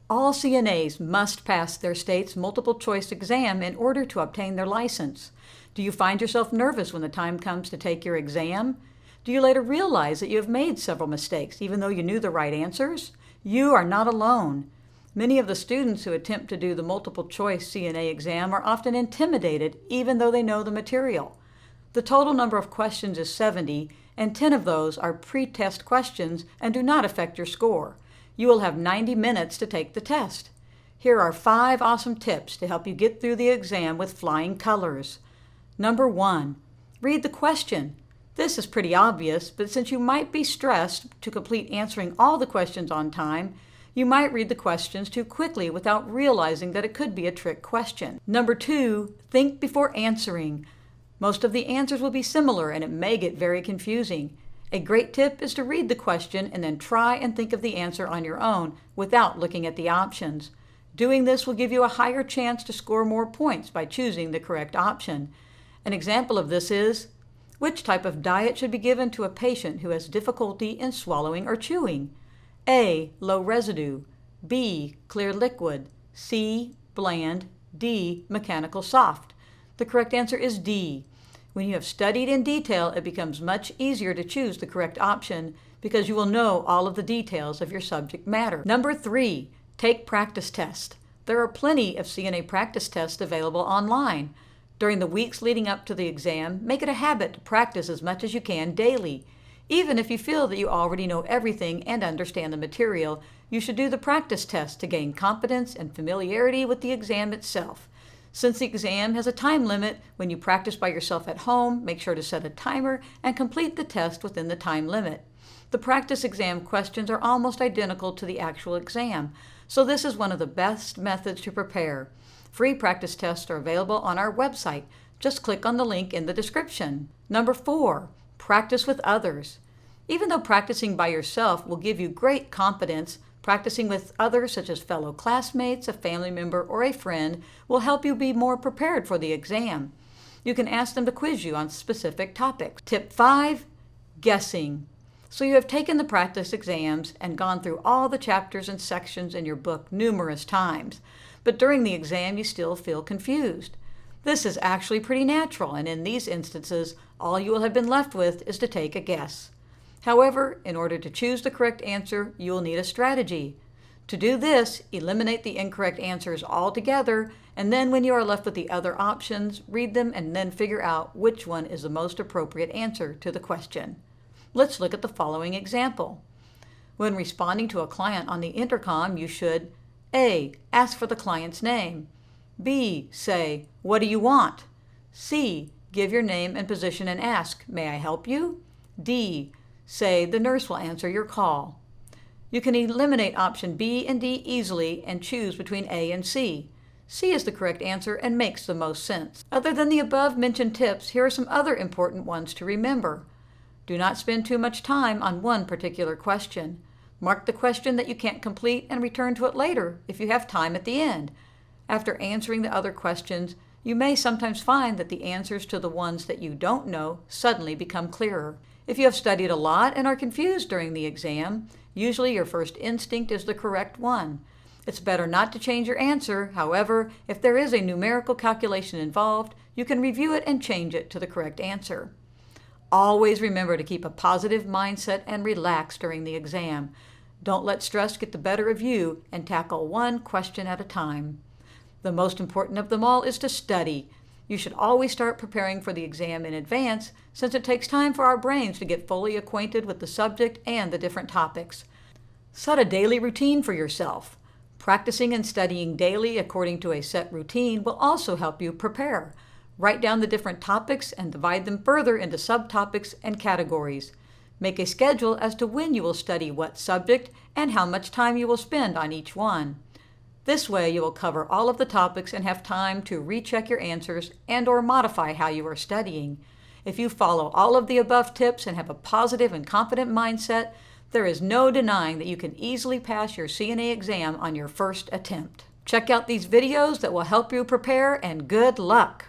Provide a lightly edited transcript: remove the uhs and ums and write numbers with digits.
All CNAs must pass their state's multiple choice exam in order to obtain their license. Do you find yourself nervous when the time comes to take your exam? Do you later realize that you have made several mistakes even though you knew the right answers? You are not alone. Many of the students who attempt to do the multiple choice CNA exam are often intimidated even though they know the material. The total number of questions is 70, and 10 of those are pre-test questions and do not affect your score. You will have 90 minutes to take the test. Here are 5 awesome tips to help you get through the exam with flying colors. Number 1, read the question. This is pretty obvious, but since you might be stressed to complete answering all the questions on time, you might read the questions too quickly without realizing that it could be a trick question. Number 2, think before answering. Most of the answers will be similar and it may get very confusing. A great tip is to read the question and then try and think of the answer on your own without looking at the options. Doing this will give you a higher chance to score more points by choosing the correct option. An example of this is, which type of diet should be given to a patient who has difficulty in swallowing or chewing? A, low residue, B, clear liquid, C, bland, D, mechanical soft. The correct answer is D. When you have studied in detail, it becomes much easier to choose the correct option because you will know all of the details of your subject matter. Number 3, take practice tests. There are plenty of CNA practice tests available online. During the weeks leading up to the exam, make it a habit to practice as much as you can daily. Even if you feel that you already know everything and understand the material, you should do the practice test to gain confidence and familiarity with the exam itself. Since the exam has a time limit, when you practice by yourself at home, make sure to set a timer and complete the test within the time limit. The practice exam questions are almost identical to the actual exam, so this is one of the best methods to prepare. Free practice tests are available on our website. Just click on the link in the description. Number 4, practice with others. Even though practicing by yourself will give you great confidence, practicing with others, such as fellow classmates, a family member, or a friend, will help you be more prepared for the exam. You can ask them to quiz you on specific topics. Tip 5, guessing. So you have taken the practice exams and gone through all the chapters and sections in your book numerous times, but during the exam you still feel confused. This is actually pretty natural, and in these instances, all you will have been left with is to take a guess. However, in order to choose the correct answer, you will need a strategy. To do this, eliminate the incorrect answers altogether, and then when you are left with the other options, read them and then figure out which one is the most appropriate answer to the question. Let's look at the following example. When responding to a client on the intercom, you should A, ask for the client's name. B, say, "What do you want?" C, give your name and position and ask, "May I help you?" D, say, "The nurse will answer your call." You can eliminate option B and D easily and choose between A and C. C is the correct answer and makes the most sense. Other than the above mentioned tips, here are some other important ones to remember. Do not spend too much time on one particular question. Mark the question that you can't complete and return to it later if you have time at the end. After answering the other questions, you may sometimes find that the answers to the ones that you don't know suddenly become clearer. If you have studied a lot and are confused during the exam, usually your first instinct is the correct one. It's better not to change your answer. However, if there is a numerical calculation involved, you can review it and change it to the correct answer. Always remember to keep a positive mindset and relax during the exam. Don't let stress get the better of you and tackle one question at a time. The most important of them all is to study. You should always start preparing for the exam in advance, since it takes time for our brains to get fully acquainted with the subject and the different topics. Set a daily routine for yourself. Practicing and studying daily according to a set routine will also help you prepare. Write down the different topics and divide them further into subtopics and categories. Make a schedule as to when you will study what subject and how much time you will spend on each one. This way you will cover all of the topics and have time to recheck your answers and/or modify how you are studying. If you follow all of the above tips and have a positive and confident mindset, there is no denying that you can easily pass your CNA exam on your first attempt. Check out these videos that will help you prepare, and good luck!